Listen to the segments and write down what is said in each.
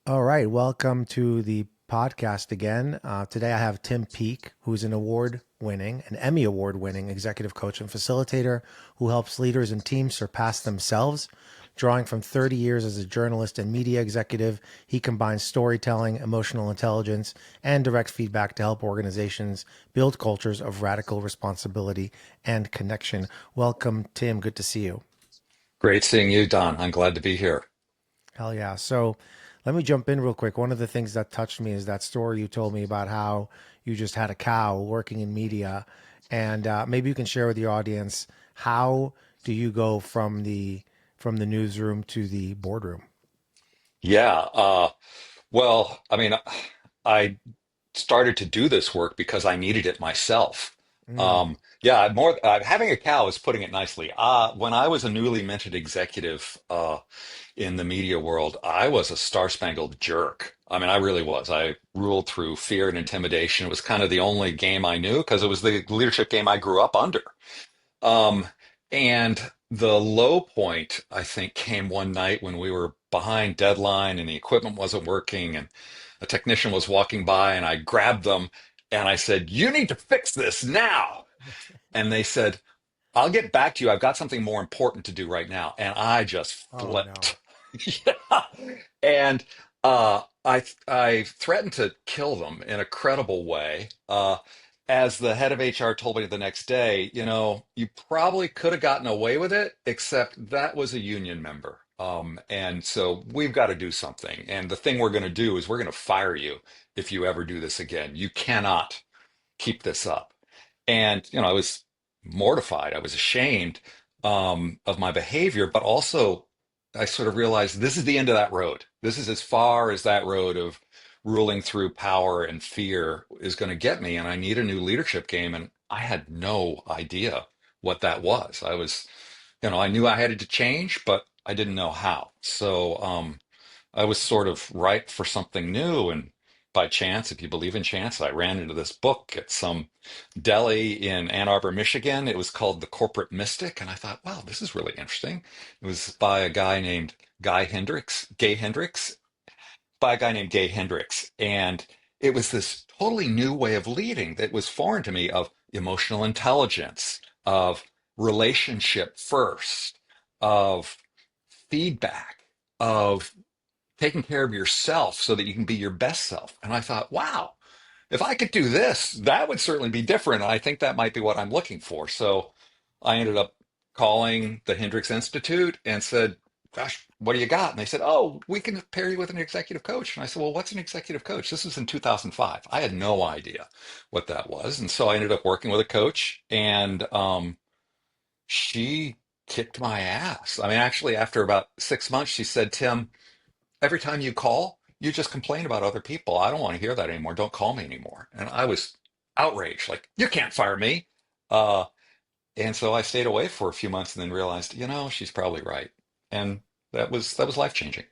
All right, welcome to the podcast again. Today I have Tim Peake, who's an Emmy award winning executive coach and facilitator who helps leaders and teams surpass themselves. Drawing from 30 years as a journalist and media executive, he combines storytelling, emotional intelligence, and direct feedback to help organizations build cultures of radical responsibility and connection. Welcome, Tim. Good to see you. Great seeing you, Don. I'm glad to be here. Hell yeah. So let me jump in real quick. One of the things that touched me is that story you told me about how you just had a cow working in media. And maybe you can share with your audience, how do you go from the newsroom to the boardroom? Yeah. Well, I started to do this work because I needed it myself. Mm, Yeah, more having a cow is putting it nicely. When I was a newly minted executive in the media world, I was a star-spangled jerk. I mean, I really was. I ruled through fear and intimidation. It was kind of the only game I knew because it was the leadership game I grew up under. Um, and the low point, I think, came one night when we were behind deadline and the equipment wasn't working, and a technician was walking by, and I grabbed them and I said, "You need to fix this now." And they said, "I'll get back to you. I've got something more important to do right now." And I just oh no. flipped. Yeah. And I threatened to kill them in a credible way. As the head of HR told me the next day, you probably could have gotten away with it, except that was a union member. And so we've got to do something. And the thing we're going to do is we're going to fire you if you ever do this again. You cannot keep this up. And, I was mortified. I was ashamed of my behavior, but also I sort of realized this is the end of that road. This is as far as that road of ruling through power and fear is going to get me. And I need a new leadership game. And I had no idea what that was. I knew I had to change, but I didn't know how. So, I was sort of ripe for something new. And by chance, if you believe in chance, I ran into this book at some deli in Ann Arbor, Michigan. It was called The Corporate Mystic. And I thought, wow, this is really interesting. It was by a guy named Gay Hendricks, by a guy named Gay Hendricks. And it was this totally new way of leading that was foreign to me, of emotional intelligence, of relationship first, of feedback, of taking care of yourself so that you can be your best self. And I thought, wow, if I could do this, that would certainly be different. And I think that might be what I'm looking for. So I ended up calling the Hendricks Institute and said, "Gosh, what do you got?" And they said, "Oh, we can pair you with an executive coach." And I said, "Well, what's an executive coach?" This was in 2005. I had no idea what that was. And so I ended up working with a coach, and she kicked my ass. I mean, actually, after about 6 months, she said, "Tim, every time you call, you just complain about other people. I don't want to hear that anymore. Don't call me anymore." And I was outraged, like, "You can't fire me." Uh, and so I stayed away for a few months and then realized, she's probably right. And that was life changing.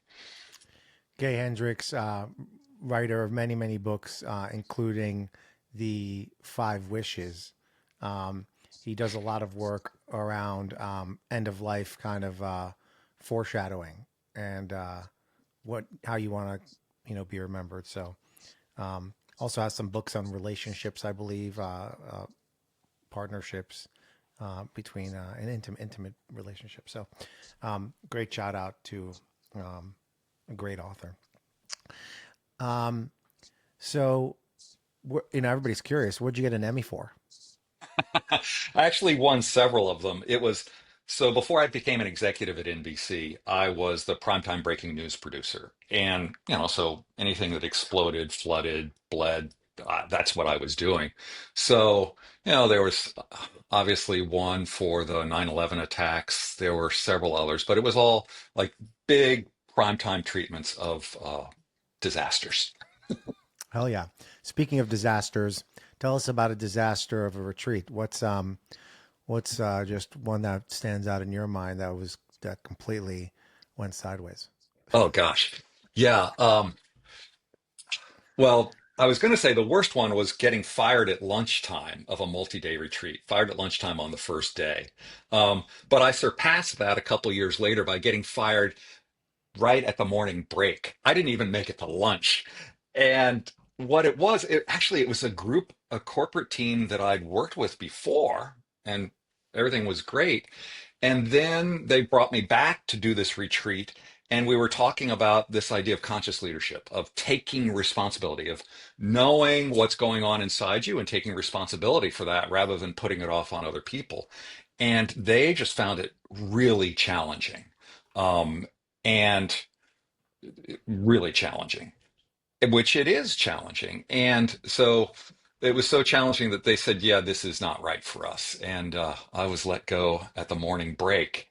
Gay Hendricks, writer of many, many books, including The Five Wishes. Um, he does a lot of work around end of life kind of foreshadowing and what how you want to be remembered. So also has some books on relationships, I believe, partnerships between an intimate relationship. So great shout out to um, a great author. Um, so everybody's curious. What'd you get an Emmy for? I actually won several of them. It was so before I became an executive at NBC, I was the primetime breaking news producer. And, so anything that exploded, flooded, bled, that's what I was doing. So, there was obviously one for the 9/11 attacks. There were several others, but it was all like big primetime treatments of disasters. Hell yeah! Speaking of disasters, tell us about a disaster of a retreat. What's just one that stands out in your mind that completely went sideways? Oh gosh. Yeah. Well, I was going to say the worst one was getting fired at lunchtime of a multi-day retreat, fired at lunchtime on the first day. But I surpassed that a couple years later by getting fired right at the morning break. I didn't even make it to lunch. And what it was, it was a group, a corporate team that I'd worked with before, and everything was great. And then they brought me back to do this retreat, and we were talking about this idea of conscious leadership, of taking responsibility, of knowing what's going on inside you and taking responsibility for that rather than putting it off on other people. And they just found it really challenging. And really challenging, which it is challenging. And so it was so challenging that they said, yeah, this is not right for us. And I was let go at the morning break.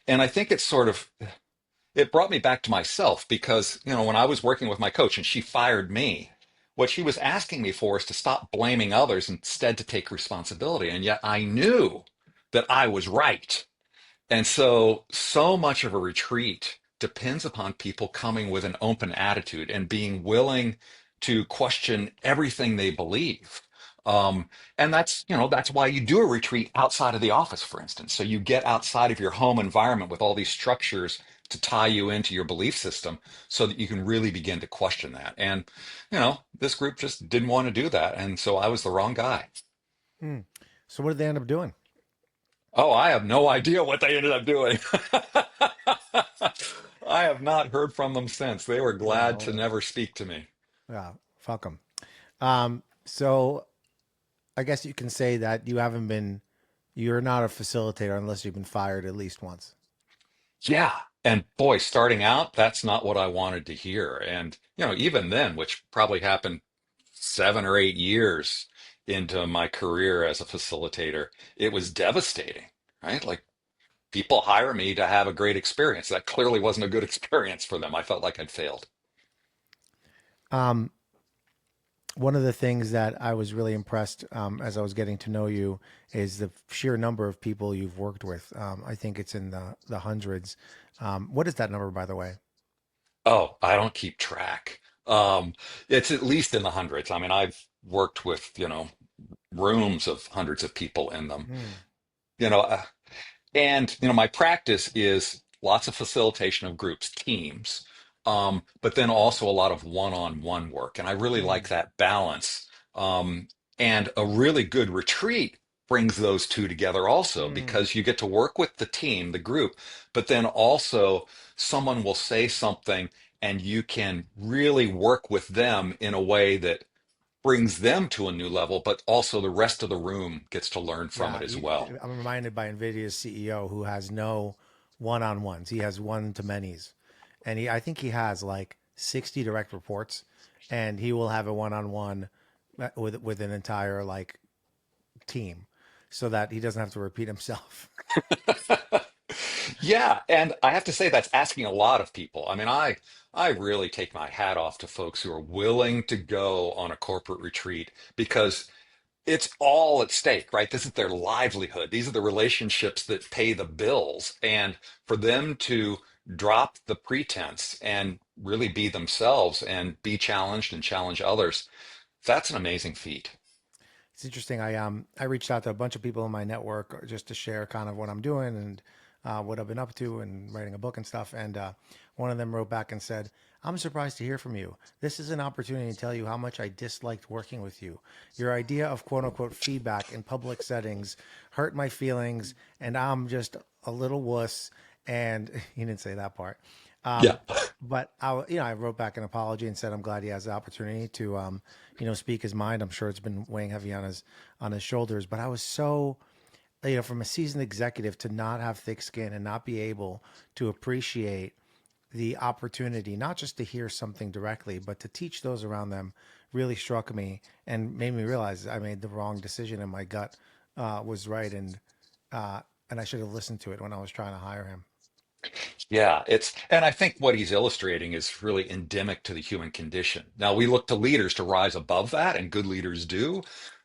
And I think it brought me back to myself because, when I was working with my coach and she fired me, what she was asking me for is to stop blaming others, instead to take responsibility. And yet I knew that I was right. And so much of a retreat depends upon people coming with an open attitude and being willing to question everything they believe. Um, and that's why you do a retreat outside of the office, for instance. So you get outside of your home environment with all these structures to tie you into your belief system so that you can really begin to question that. And, this group just didn't want to do that. And so I was the wrong guy. Hmm. So what did they end up doing? Oh, I have no idea what they ended up doing. I have not heard from them since. They were glad to Well, never speak to me. yeah, fuck them. So I guess you can say that you're not a facilitator unless you've been fired at least once. Yeah. And boy, starting out, that's not what I wanted to hear. And, even then, which probably happened 7 or 8 years into my career as a facilitator, it was devastating, right? Like people hire me to have a great experience. That clearly wasn't a good experience for them. I felt like I'd failed. Um, One of the things that I was really impressed as I was getting to know you is the sheer number of people you've worked with. I think it's in the hundreds. What is that number, by the way? Oh, I don't keep track. It's at least in the hundreds. I mean, I've worked with, rooms of hundreds of people in them. Hmm. You know, uh, and my practice is lots of facilitation of groups, teams, but then also a lot of one-on-one work. And I really Hmm. like that balance. Um, and a really good retreat brings those two together also Hmm. because you get to work with the team, the group, but then also someone will say something and you can really work with them in a way that brings them to a new level, but also the rest of the room gets to learn from Yeah, it as well. I'm reminded by NVIDIA's CEO who has no one-on-ones. He has one-to-manys, and I think he has like 60 direct reports, and he will have a one-on-one with an entire like team, so that he doesn't have to repeat himself. Yeah, and I have to say that's asking a lot of people. I mean, I really take my hat off to folks who are willing to go on a corporate retreat because it's all at stake, right? This is their livelihood. These are the relationships that pay the bills. And for them to drop the pretense and really be themselves and be challenged and challenge others, that's an amazing feat. It's interesting. I reached out to a bunch of people in my network just to share kind of what I'm doing and what I've been up to and writing a book and stuff. And one of them wrote back and said, "I'm surprised to hear from you. This is an opportunity to tell you how much I disliked working with you. Your idea of quote unquote feedback in public settings hurt my feelings, and I'm just a little wuss." And he didn't say that part. Yeah. But I wrote back an apology and said I'm glad he has the opportunity to, speak his mind. I'm sure it's been weighing heavy on his shoulders. But I was so, from a seasoned executive to not have thick skin and not be able to appreciate the opportunity, not just to hear something directly, but to teach those around them, really struck me and made me realize I made the wrong decision and my gut was right, and I should have listened to it when I was trying to hire him. Yeah, and I think what he's illustrating is really endemic to the human condition. Now, we look to leaders to rise above that, and good leaders do.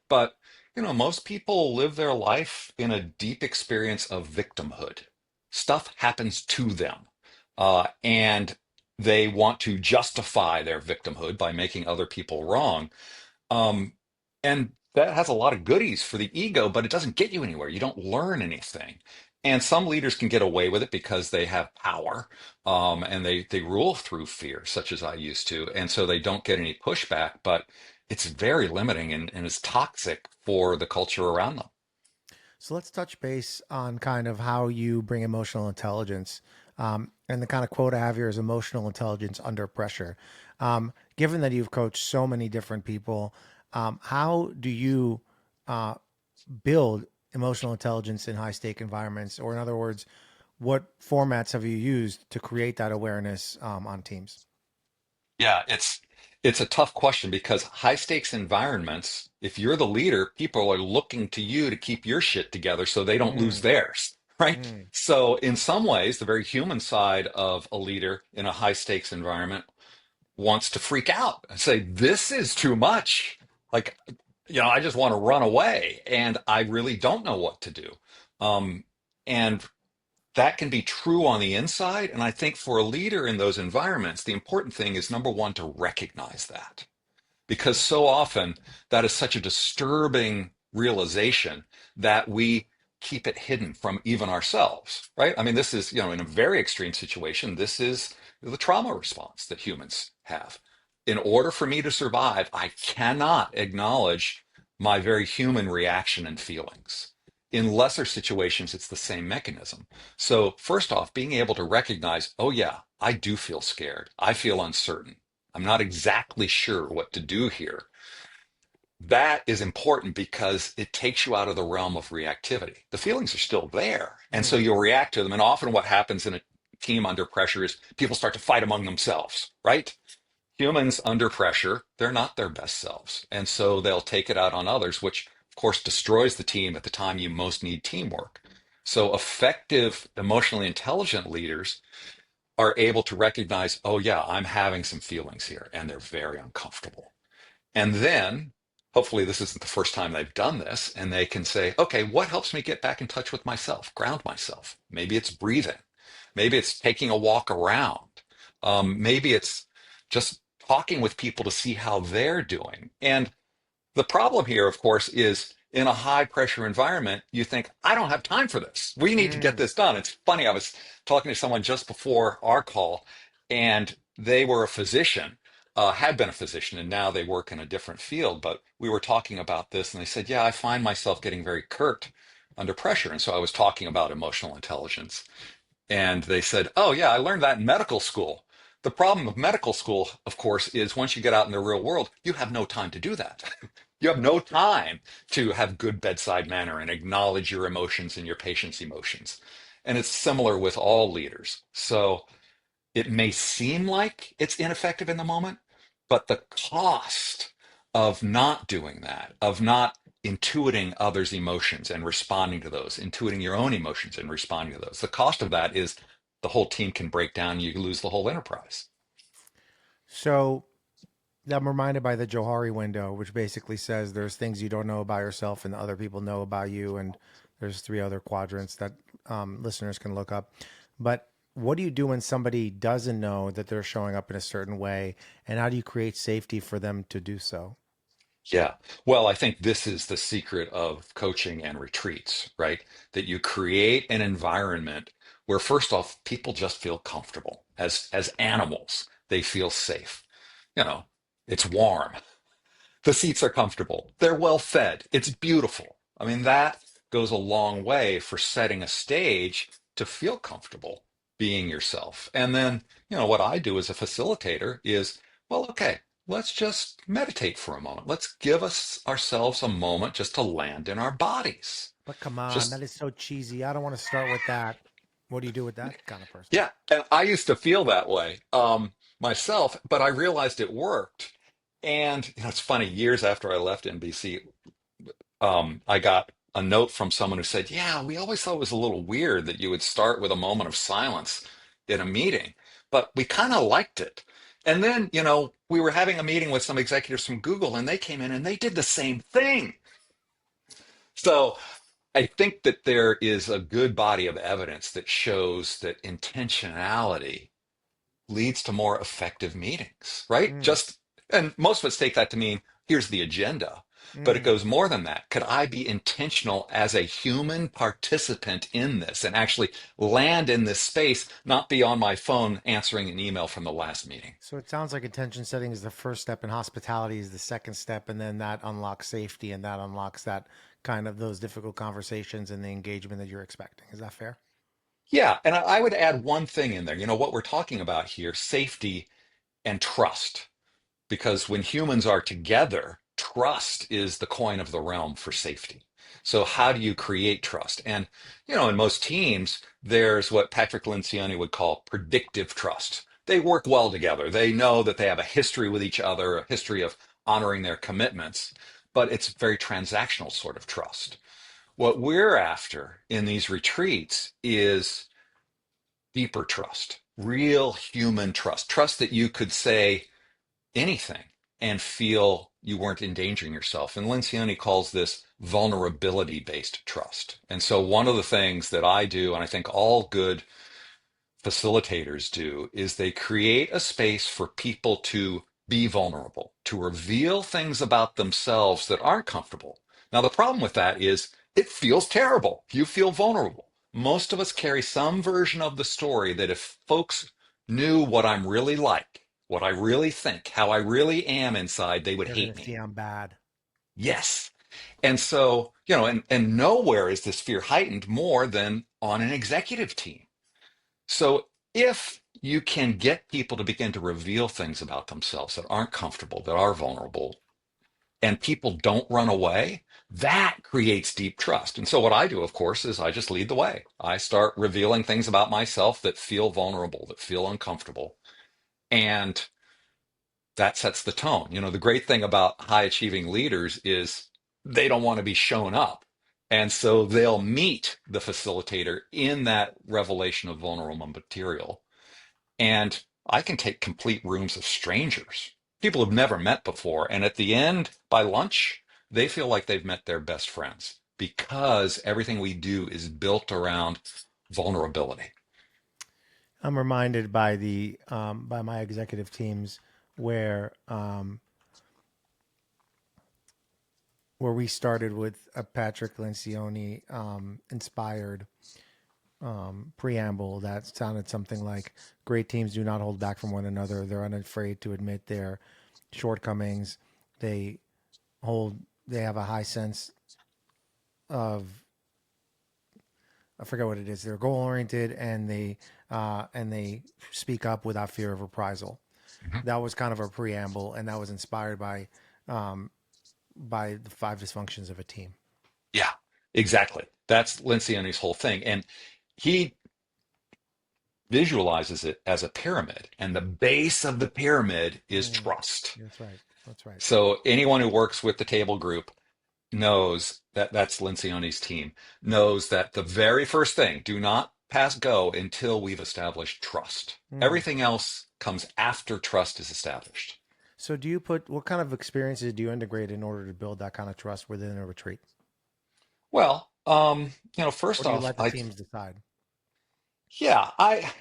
But, most people live their life in a deep experience of victimhood. Stuff happens to them, and they want to justify their victimhood by making other people wrong. Um, and that has a lot of goodies for the ego, but it doesn't get you anywhere. You don't learn anything. And some leaders can get away with it because they have power, and they rule through fear, such as I used to, and so they don't get any pushback. But it's very limiting and is toxic for the culture around them. So let's touch base on kind of how you bring emotional intelligence. And the kind of quote I have here is emotional intelligence under pressure. Given that you've coached so many different people, how do you uh, build emotional intelligence in high stake environments? Or, in other words, what formats have you used to create that awareness on teams? Yeah, it's a tough question because high stakes environments, if you're the leader, people are looking to you to keep your shit together so they don't lose Mm, theirs, right? mm, So in some ways, the very human side of a leader in a high stakes environment wants to freak out and say, this is too much. Like, I just want to run away and I really don't know what to do. Um, and that can be true on the inside. And I think for a leader in those environments, the important thing is number one, to recognize that. Because so often that is such a disturbing realization that we keep it hidden from even ourselves, right? I mean, this is, in a very extreme situation, this is the trauma response that humans have. In order for me to survive, I cannot acknowledge my very human reaction and feelings. In lesser situations, it's the same mechanism. So, first off, being able to recognize, oh, yeah, I do feel scared. I feel uncertain. I'm not exactly sure what to do here. That is important because it takes you out of the realm of reactivity. The feelings are still there. And so mm, you'll react to them. And often what happens in a team under pressure is people start to fight among themselves, right? Humans under pressure, they're not their best selves. And so they'll take it out on others, which of course destroys the team at the time you most need teamwork. So effective, emotionally intelligent leaders are able to recognize, oh, yeah, I'm having some feelings here, and they're very uncomfortable. And then, hopefully, this isn't the first time they've done this, and they can say, okay, what helps me get back in touch with myself, ground myself? Maybe it's breathing. Maybe it's taking a walk around. Maybe it's just talking with people to see how they're doing. And the problem here, of course, is in a high pressure environment, you think, I don't have time for this. We need to get mm. this done. It's funny. I was talking to someone just before our call, and they were a physician, had been a physician, and now they work in a different field. But we were talking about this, and they said, yeah, I find myself getting very curt under pressure. And so I was talking about emotional intelligence. And they said, oh, yeah, I learned that in medical school. The problem of medical school, of course, is once you get out in the real world, you have no time to do that. You have no time to have good bedside manner and acknowledge your emotions and your patient's emotions. And it's similar with all leaders. So it may seem like it's ineffective in the moment, but the cost of not doing that, of not intuiting others' emotions and responding to those, intuiting your own emotions and responding to those, the cost of that is the whole team can break down, you lose the whole enterprise. So I'm reminded by the Johari window, which basically says there's things you don't know about yourself and other people know about you. And there's three other quadrants that listeners can look up. But what do you do when somebody doesn't know that they're showing up in a certain way? And how do you create safety for them to do so? Yeah. Well, I think this is the secret of coaching and retreats, right? That you create an environment where first off, people just feel comfortable as animals. They feel safe. You know, it's warm. The seats are comfortable. They're well fed. It's beautiful. I mean, that goes a long way for setting a stage to feel comfortable being yourself. And then, what I do as a facilitator is, well, okay, let's just meditate for a moment. Let's give us ourselves a moment just to land in our bodies. But come on, that Just is so cheesy. I don't want to start with that. What do you do with that kind of person? Yeah, and I used to feel that way myself, but I realized it worked. And it's funny, years after I left NBC, I got a note from someone who said, yeah, we always thought it was a little weird that you would start with a moment of silence in a meeting, but we kind of liked it. And then, we were having a meeting with some executives from Google, and they came in and they did the same thing. So I think that there is a good body of evidence that shows that intentionality leads to more effective meetings, right? Mm. And most of us take that to mean here's the agenda. But it Mm. goes more than that. Could I be intentional as a human participant in this and actually land in this space, not be on my phone answering an email from the last meeting? So it sounds like intention setting is the first step, and hospitality is the second step, and then that unlocks safety, and that unlocks that kind of those difficult conversations and the engagement that you're expecting. Is that fair? Yeah, and I would add one thing in there. You know, what we're talking about here, safety and trust. Because when humans are together, trust is the coin of the realm for safety. So how do you create trust? And, in most teams, there's what Patrick Lencioni would call predictive trust. They work well together. They know that they have a history with each other, a history of honoring their commitments, but it's very transactional sort of trust. What we're after in these retreats is deeper trust, real human trust, trust that you could say anything and feel you weren't endangering yourself. And Lencioni calls this vulnerability based trust. And so, one of the things that I do, and I think all good facilitators do, is they create a space for people to be vulnerable, to reveal things about themselves that aren't comfortable. Now, the problem with that is it feels terrible. You feel vulnerable. Most of us carry some version of the story that if folks knew what I'm really like, what I really think, how I really am inside, they would They're going hate to see me. I'm bad. Yes. And so, and nowhere is this fear heightened more than on an executive team. So if you can get people to begin to reveal things about themselves that aren't comfortable, that are vulnerable, and people don't run away, that creates deep trust. And so what I do, of course, is I just lead the way. I start revealing things about myself that feel vulnerable, that feel uncomfortable. And that sets the tone. The great thing about high achieving leaders is they don't want to be shown up. And so they'll meet the facilitator in that revelation of vulnerable material. And I can take complete rooms of strangers, people who've never met before. And at the end, by lunch, they feel like they've met their best friends because everything we do is built around vulnerability. I'm reminded by the by my executive teams where where we started with a Patrick Lencioni inspired preamble that sounded something like great teams do not hold back from one another. They're unafraid to admit their shortcomings. They hold they have a high sense of I forget what it is. They're goal oriented and they speak up without fear of reprisal. Mhm. That was kind of a preamble, and that was inspired um, by the five dysfunctions of a team. Yeah, exactly. That's Lencioni's whole thing. And he visualizes it as a pyramid, and the base of the pyramid is Mm, trust. that's right. That's right. So anyone who works with the table group knows that that's Lencioni's team, knows that the very first thing, do not pass go until we've established trust. Mm. Everything else comes after trust is established. So, do you put what kind of experiences do you integrate in order to build that kind of trust within a retreat, Well, or first do you off, let the teams decide? yeah, I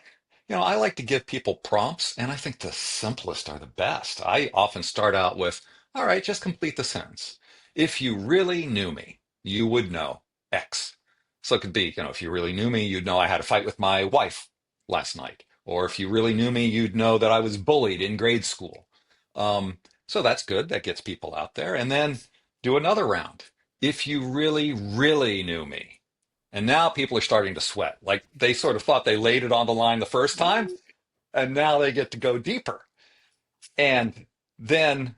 like to give people prompts, and I think the simplest are the best. I often start out with, all right, just complete the sentence. If you really knew me, you would know X. So it could be, if you really knew me, you'd know I had a fight with my wife last night. Or if you really knew me, you'd know that I was bullied in grade school. So that's good. That gets people out there. And then do another round. If you really, really knew me, and now people are starting to sweat. Like they sort of thought they laid it on the line the first time, and now they get to go deeper. And then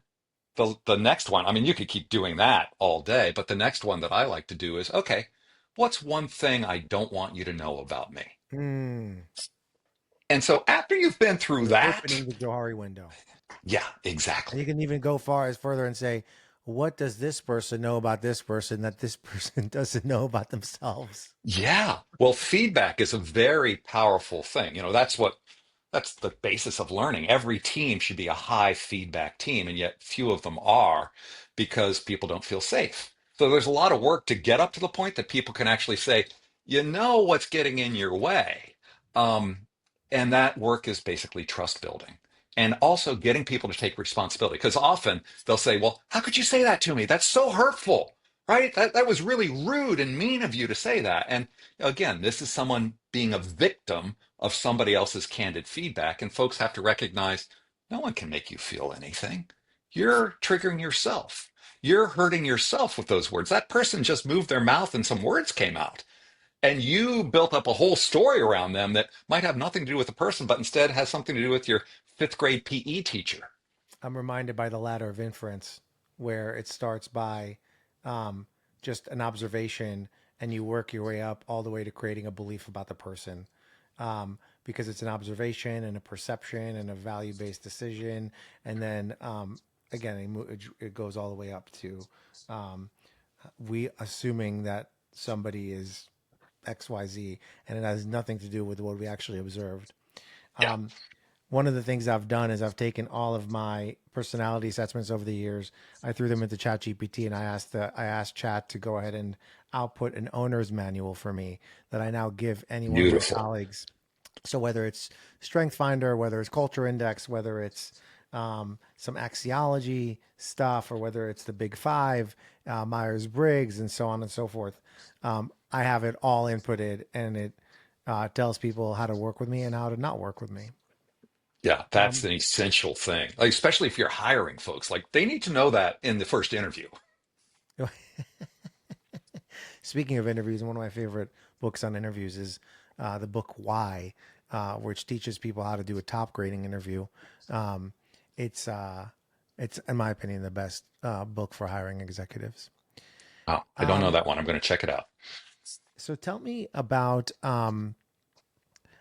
the next one, I mean, you could keep doing that all day, but the next one that I like to do is, okay, what's one thing I don't want you to know about me? Mm. And so after you've been through You're that, opening the Johari window. yeah, And you exactly. can even go far as further and say, what does this person know about this person that this person doesn't know about themselves? Yeah. Well, feedback is a very powerful thing. That's the basis of learning. Every team should be a high feedback team, and yet few of them are because people don't feel safe. So there's a lot of work to get up to the point that people can actually say, you know what's getting in your way. Um, and that work is basically trust building. and also getting people to take responsibility. Because often they'll say, well, how could you say that to me? That's so hurtful, right? That was really rude and mean of you to say that. And again, this is someone being a victim of somebody else's candid feedback. And folks have to recognize no one can make you feel anything. You're triggering yourself. You're hurting yourself with those words. That person just moved their mouth and some words came out. And you built up a whole story around them that might have nothing to do with the person, but instead has something to do with your fifth grade PE teacher. I'm reminded by the ladder of inference, where it starts by um, just an observation, and you work your way up all the way to creating a belief about the person, because it's an observation and a perception and a value based decision. And then again, it goes all the way up to um, we assuming that somebody is XYZ, and it has nothing to do with what we actually observed. Yeah, Um, One of the things I've done is I've taken all of my personality assessments over the years. I threw them into ChatGPT, and I asked Chat to go ahead and output an owner's manual for me that I now give any one of my beautiful. colleagues. So whether it's Strength Finder, whether it's Culture Index, whether it's some axiology stuff, or whether it's the Big Five, Myers Briggs, and so on and so forth, I have it all inputted, and it tells people how to work with me and how to not work with me. Yeah, that's Um, an essential thing, like, especially if you're hiring folks. Like they need to know that in the first interview. Speaking of interviews, one of my favorite books on interviews is the book Why, which teaches people how to do a top grading interview. Um, it's it's in my opinion the best book for hiring executives. Oh, I don't know Um, that one. I'm going to check it out. so tell me about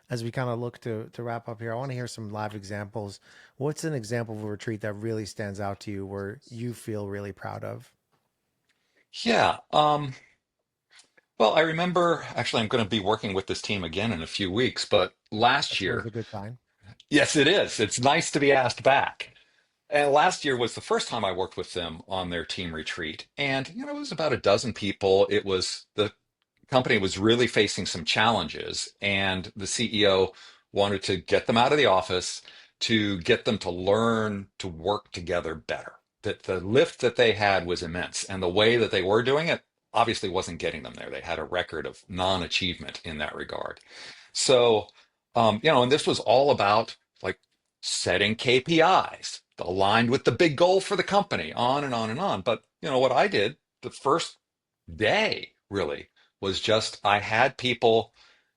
as we kind of look to wrap up here. I want to hear some live examples. What's an example of a retreat that really stands out to you, where you feel really proud of? Yeah. Well, I remember actually, I'm going to be working with this team again in a few weeks, but last That's always year, a good sign. yes, it is. It's nice to be asked back. And last year was the first time I worked with them on their team retreat. And, it was about a dozen people. It was the company was really facing some challenges, and the CEO wanted to get them out of the office to get them to learn to work together better. That the lift that they had was immense, and the way that they were doing it obviously wasn't getting them there. They had a record of non-achievement in that regard. So, and this was all about like setting KPIs aligned with the big goal for the company, on and on and on. But, what I did the first day really was just I had people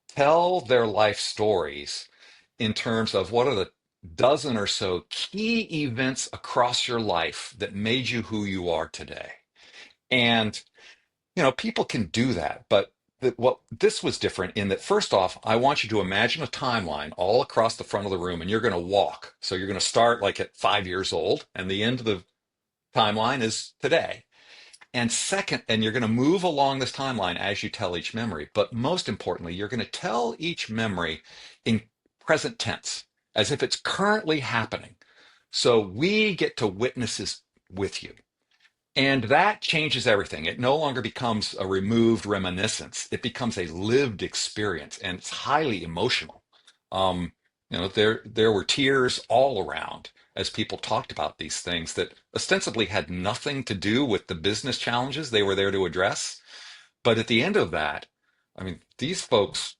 tell their life stories in terms of what are the dozen or so key events across your life that made you who you are today. And people can do that, but what this was different in that first off, I want you to imagine a timeline all across the front of the room, and you're going to walk. So you're going to start like at 5 years old, and the end of the timeline is today. And second, and you're going to move along this timeline as you tell each memory. But most importantly, you're going to tell each memory in present tense, as if it's currently happening. So we get to witness this with you. And that changes everything. It no longer becomes a removed reminiscence. It becomes a lived experience, and it's highly emotional. Um, there were tears all around as people talked about these things that ostensibly had nothing to do with the business challenges they were there to address. But at the end of that, I mean, these folks,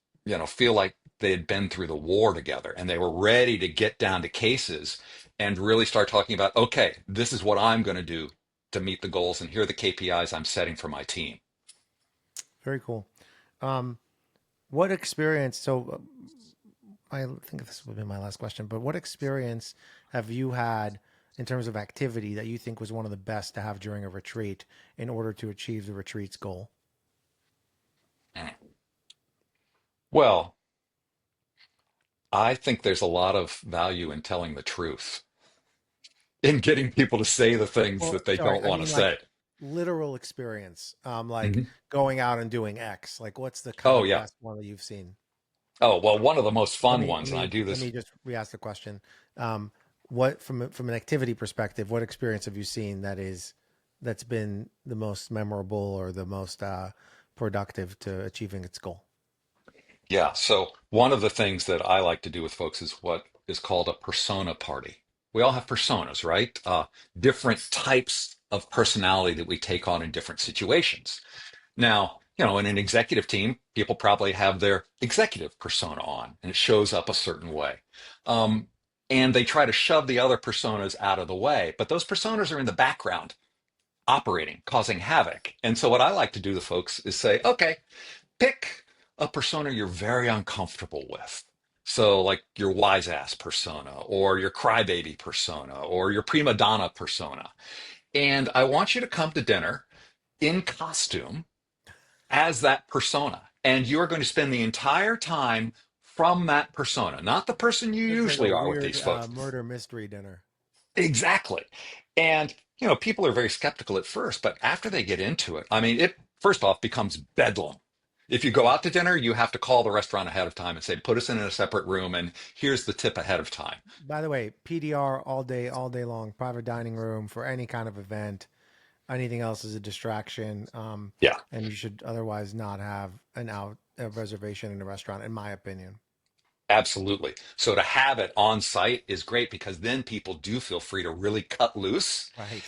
feel like they had been through the war together, and they were ready to get down to cases and really start talking about, okay, this is what I'm going to do to meet the goals, and here are the KPIs I'm setting for my team. Very cool. Um, what experience? So I think this will be my last question, but what experience have you had in terms of activity that you think was one of the best to have during a retreat in order to achieve the retreat's goal? Well, I think there's a lot of value in telling the truth, in getting people to say the things Well, that they sorry, don't I want to mean say. like literal experience, like Mhm. going out and doing X. Like, what's the kind Oh, of yeah. best one that you've seen? Oh, well, one of the most Let fun me let ones, and I me do let this. me just re-ask the question. What from an activity perspective, what experience have you seen that's been the most memorable or the most productive to achieving its goal? Yeah. So one of the things that I like to do with folks is what is called a persona party. We all have personas, right? Different types of personality that we take on in different situations. Now, in an executive team, people probably have their executive persona on, and it shows up a certain way. Um, and they try to shove the other personas out of the way, but those personas are in the background, operating, causing havoc. And so, what I like to do to folks is say, okay, pick a persona you're very uncomfortable with. So, like your wise ass persona, or your crybaby persona, or your prima donna persona. And I want you to come to dinner in costume as that persona. And you're going to spend the entire time from that persona, not the person you It's like a usually are with weird these folks. murder mystery dinner. Exactly. And, people are very skeptical at first, but after they get into it, I mean, it first off becomes bedlam. If you go out to dinner, you have to call the restaurant ahead of time and say, put us in a separate room and here's the tip ahead of time. By the way, PDR all day long, private dining room for any kind of event. Anything else is a distraction, Yeah. and you should otherwise not have a reservation in a restaurant, in my opinion. Absolutely. So to have it on site is great because then people do feel free to really cut loose. Right.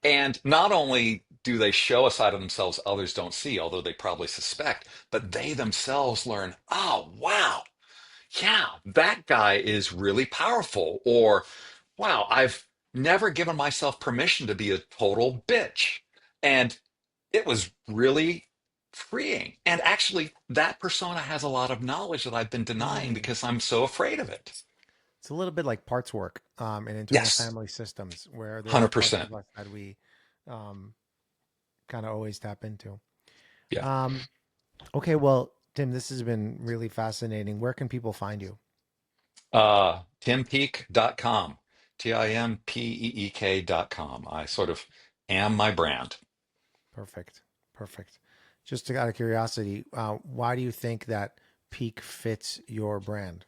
And not only do they show a side of themselves others don't see, although they probably suspect, but they themselves learn, oh, wow, yeah, that guy is really powerful. Or, wow, I've never given myself permission to be a total bitch. And it was really freeing. And actually, that persona has a lot of knowledge that I've been denying Mm. because I'm so afraid of it. It's a little bit like parts work in internal Yes, family systems, where there are parts 100%. of us that we um, kind of always tap into. Yeah. Um, okay, well, Tim, this has been really fascinating. Where can people find you? Timpeek.com, TIMPEEK.com. I sort of am my brand. Perfect. Perfect. Just out of curiosity, why do you think that peak fits your brand?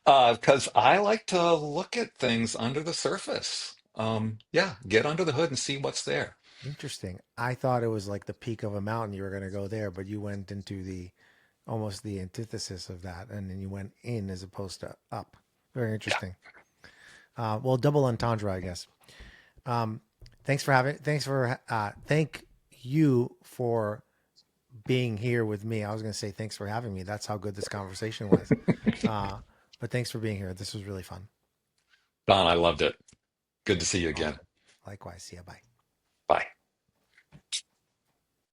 Because I like to look at things under the surface. Yeah, get under the hood and see what's there. Interesting. I thought it was like the peak of a mountain. You were going to go there, but you went into the almost the antithesis of that, and then you went in as opposed to up. Very Yeah. interesting. Well, double entendre, I guess. Um, thank you for being here with me. I was going to say thanks for having me. That's how good this conversation was. Uh, but thanks for being here. This was really fun. Don, I loved it. Good to Thank see you. you All again. right. Likewise. See you. Bye. Bye.